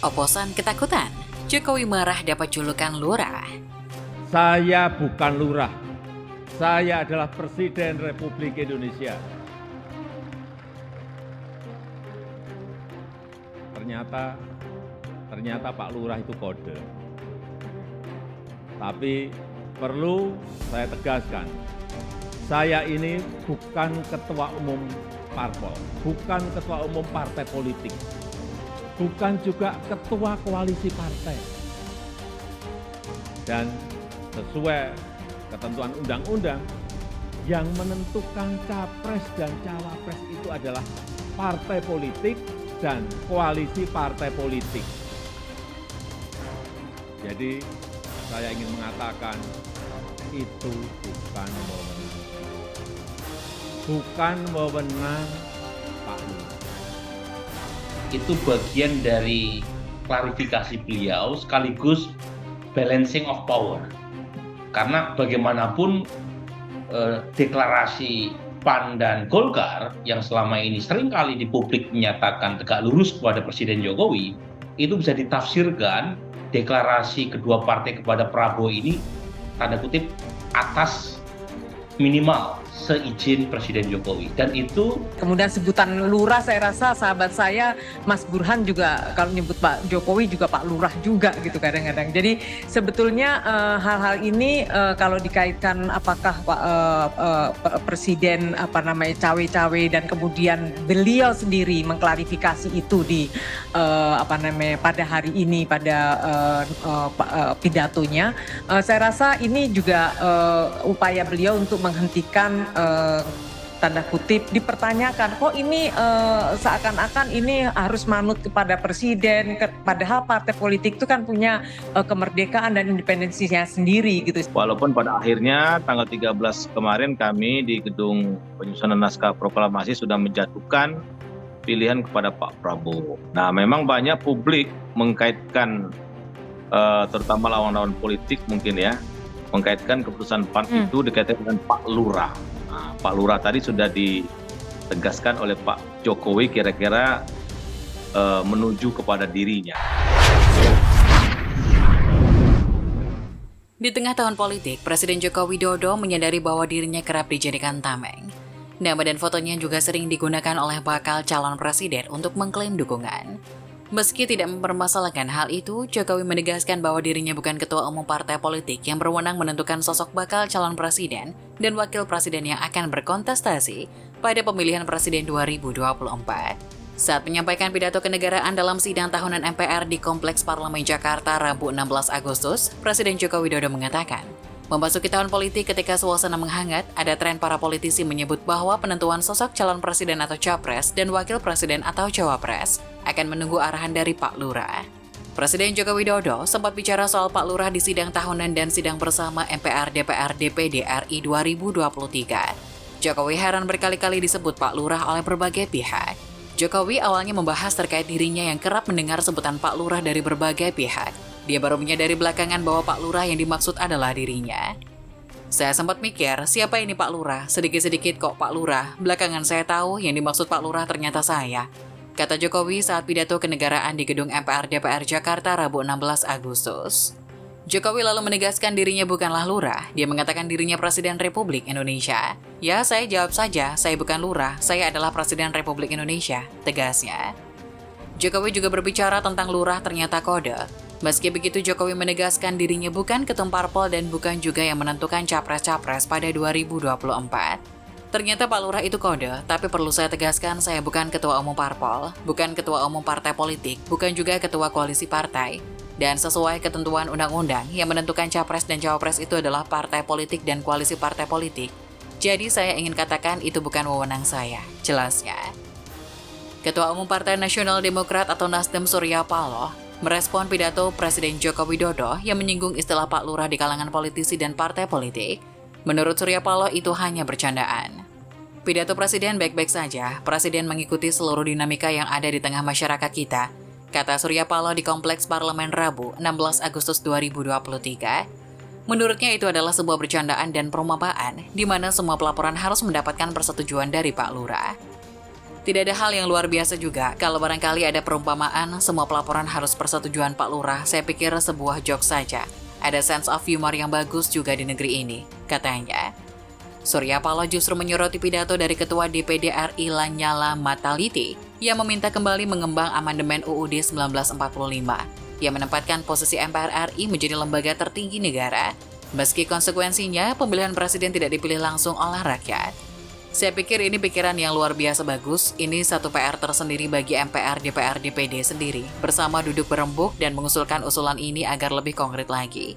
Oposan ketakutan, Jokowi marah dapat julukan lurah. Saya bukan lurah, saya adalah Presiden Republik Indonesia. Ternyata Pak Lurah itu kode. Tapi perlu saya tegaskan, saya ini bukan ketua umum parpol, bukan ketua umum partai politik, bukan juga ketua koalisi partai. Dan sesuai ketentuan undang-undang, yang menentukan capres dan cawapres itu adalah partai politik dan koalisi partai politik. Jadi saya ingin mengatakan itu bukan wewenang Pak Lurah. Itu bagian dari klarifikasi beliau sekaligus balancing of power. Karena bagaimanapun deklarasi PAN dan Golkar yang selama ini seringkali di publik menyatakan tegak lurus kepada Presiden Jokowi, itu bisa ditafsirkan deklarasi kedua partai kepada Prabowo ini tanda kutip atas minimal seizin Presiden Jokowi, dan itu kemudian sebutan lurah, saya rasa sahabat saya Mas Burhan juga kalau nyebut Pak Jokowi juga Pak Lurah juga gitu kadang-kadang. Jadi sebetulnya hal-hal ini kalau dikaitkan apakah Pak Presiden cawe-cawe dan kemudian beliau sendiri mengklarifikasi itu di pada hari ini pada pidatonya, saya rasa ini juga upaya beliau untuk menghentikan tanda kutip dipertanyakan, kok ini seakan-akan ini harus manut kepada presiden, padahal partai politik itu kan punya kemerdekaan dan independensinya sendiri gitu. Walaupun pada akhirnya tanggal 13 kemarin kami di gedung penyusunan naskah proklamasi sudah menjatuhkan pilihan kepada Pak Prabowo. Nah, memang banyak publik mengkaitkan terutama lawan-lawan politik mungkin ya, mengkaitkan keputusan PAN itu dikaitkan dengan Pak Lurah. Nah, Pak Lurah tadi sudah ditegaskan oleh Pak Jokowi kira-kira menuju kepada dirinya. Di tengah tahun politik, Presiden Joko Widodo menyadari bahwa dirinya kerap dijadikan tameng. Nama dan fotonya juga sering digunakan oleh bakal calon presiden untuk mengklaim dukungan. Meski tidak mempermasalahkan hal itu, Jokowi menegaskan bahwa dirinya bukan ketua umum partai politik yang berwenang menentukan sosok bakal calon presiden dan wakil presiden yang akan berkontestasi pada pemilihan presiden 2024. Saat menyampaikan pidato kenegaraan dalam sidang tahunan MPR di Kompleks Parlemen Jakarta Rabu 16 Agustus, Presiden Joko Widodo mengatakan, memasuki tahun politik ketika suasana menghangat, ada tren para politisi menyebut bahwa penentuan sosok calon presiden atau capres dan wakil presiden atau cawapres akan menunggu arahan dari Pak Lurah. Presiden Joko Widodo sempat bicara soal Pak Lurah di sidang tahunan dan sidang bersama MPR DPR DPD RI 2023. Jokowi heran berkali-kali disebut Pak Lurah oleh berbagai pihak. Jokowi awalnya membahas terkait dirinya yang kerap mendengar sebutan Pak Lurah dari berbagai pihak. Dia baru menyadari belakangan bahwa Pak Lurah yang dimaksud adalah dirinya. Saya sempat mikir, siapa ini Pak Lurah? Sedikit-sedikit kok Pak Lurah. Belakangan saya tahu yang dimaksud Pak Lurah ternyata saya, kata Jokowi saat pidato kenegaraan di gedung MPR DPR Jakarta Rabu 16 Agustus. Jokowi lalu menegaskan dirinya bukanlah lurah. Dia mengatakan dirinya Presiden Republik Indonesia. Ya, saya jawab saja, saya bukan lurah, saya adalah Presiden Republik Indonesia, tegasnya. Jokowi juga berbicara tentang lurah ternyata kode. Meski begitu, Jokowi menegaskan dirinya bukan ketum parpol dan bukan juga yang menentukan capres-capres pada 2024. Ternyata Pak Lurah itu kode, tapi perlu saya tegaskan saya bukan ketua umum parpol, bukan ketua umum partai politik, bukan juga ketua koalisi partai. Dan sesuai ketentuan undang-undang, yang menentukan capres dan cawapres itu adalah partai politik dan koalisi partai politik. Jadi saya ingin katakan itu bukan wewenang saya, jelasnya. Ketua Umum Partai Nasional Demokrat atau Nasdem Surya Paloh merespon pidato Presiden Joko Widodo yang menyinggung istilah Pak Lurah di kalangan politisi dan partai politik. Menurut Surya Paloh itu hanya bercandaan. Pidato Presiden baik-baik saja, Presiden mengikuti seluruh dinamika yang ada di tengah masyarakat kita, kata Surya Paloh di Kompleks Parlemen Rabu 16 Agustus 2023. Menurutnya itu adalah sebuah bercandaan dan perumpamaan, di mana semua pelaporan harus mendapatkan persetujuan dari Pak Lurah. Tidak ada hal yang luar biasa juga kalau barangkali ada perumpamaan semua pelaporan harus persetujuan Pak Lurah. Saya pikir sebuah joke saja. Ada sense of humor yang bagus juga di negeri ini, katanya. Surya Paloh justru menyoroti pidato dari Ketua DPD RI Lanyala Mataliti yang meminta kembali mengembang amandemen UUD 1945 yang menempatkan posisi MPR RI menjadi lembaga tertinggi negara, meski konsekuensinya pemilihan presiden tidak dipilih langsung oleh rakyat. Saya pikir ini pikiran yang luar biasa bagus. Ini satu PR tersendiri bagi MPR, DPR, DPD sendiri, bersama duduk berembuk dan mengusulkan usulan ini agar lebih konkret lagi.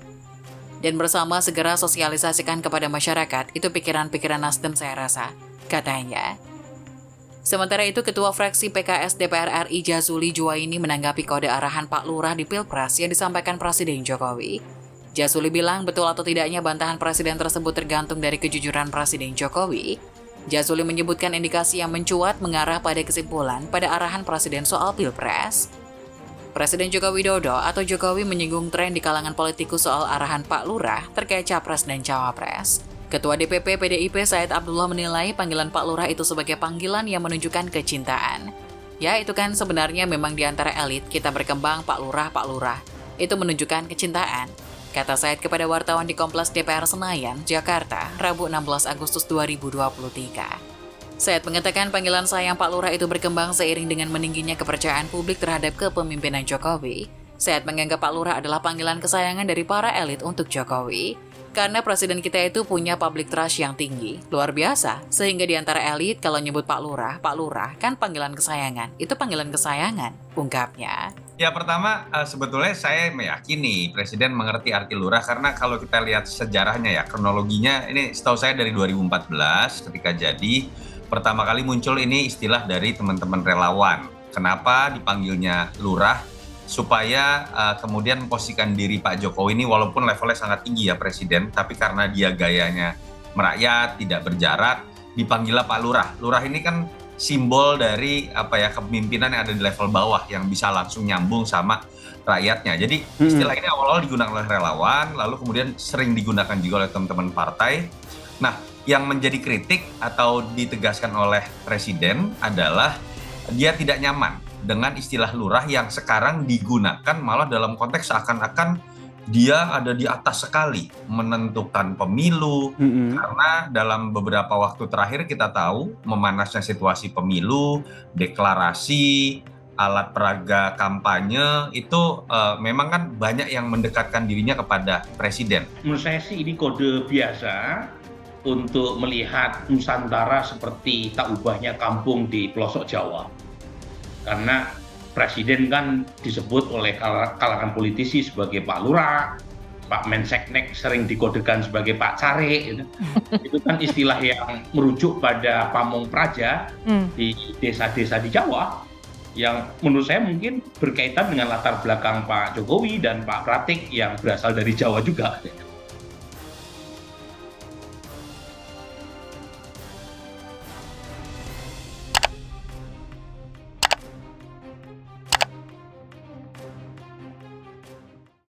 Dan bersama segera sosialisasikan kepada masyarakat, itu pikiran-pikiran Nasdem saya rasa, katanya. Sementara itu, Ketua Fraksi PKS DPR RI Jazuli Juwaini menanggapi kode arahan Pak Lurah di Pilpres yang disampaikan Presiden Jokowi. Jazuli bilang betul atau tidaknya bantahan Presiden tersebut tergantung dari kejujuran Presiden Jokowi. Jazuli menyebutkan indikasi yang mencuat mengarah pada kesimpulan pada arahan Presiden soal Pilpres. Presiden Joko Widodo atau Jokowi menyinggung tren di kalangan politikus soal arahan Pak Lurah terkait Capres dan Cawapres. Ketua DPP PDIP Said Abdullah menilai panggilan Pak Lurah itu sebagai panggilan yang menunjukkan kecintaan. Ya, itu kan sebenarnya memang di antara elit kita berkembang Pak Lurah, Pak Lurah. Itu menunjukkan kecintaan, kata Said kepada wartawan di Kompleks DPR Senayan, Jakarta, Rabu 16 Agustus 2023. Said mengatakan panggilan sayang Pak Lurah itu berkembang seiring dengan meningginya kepercayaan publik terhadap kepemimpinan Jokowi. Said menganggap Pak Lurah adalah panggilan kesayangan dari para elit untuk Jokowi. Karena presiden kita itu punya public trust yang tinggi, luar biasa. Sehingga di antara elit kalau nyebut Pak Lurah kan panggilan kesayangan. Itu panggilan kesayangan, ungkapnya. Ya pertama sebetulnya saya meyakini Presiden mengerti arti lurah karena kalau kita lihat sejarahnya ya kronologinya ini setahu saya dari 2014 ketika jadi pertama kali muncul ini istilah dari teman-teman relawan. Kenapa dipanggilnya lurah? Supaya kemudian memposisikan diri Pak Jokowi ini walaupun levelnya sangat tinggi ya Presiden, tapi karena dia gayanya merakyat, tidak berjarak, dipanggillah Pak Lurah. Lurah ini kan simbol dari kepemimpinan yang ada di level bawah yang bisa langsung nyambung sama rakyatnya. Jadi istilah ini awal-awal digunakan oleh relawan, lalu kemudian sering digunakan juga oleh teman-teman partai. Nah, yang menjadi kritik atau ditegaskan oleh Presiden adalah dia tidak nyaman dengan istilah lurah yang sekarang digunakan malah dalam konteks seakan-akan dia ada di atas sekali menentukan pemilu. Karena dalam beberapa waktu terakhir kita tahu memanasnya situasi pemilu, deklarasi, alat peraga kampanye itu memang kan banyak yang mendekatkan dirinya kepada Presiden. Menurut saya sih ini kode biasa untuk melihat Nusantara seperti tak ubahnya kampung di pelosok Jawa. Karena Presiden kan disebut oleh kalangan politisi sebagai Pak Lurah, Pak Menseknek sering dikodekan sebagai Pak Care. Itu kan istilah yang merujuk pada pamong praja di desa-desa di Jawa, yang menurut saya mungkin berkaitan dengan latar belakang Pak Jokowi dan Pak Pratik yang berasal dari Jawa juga.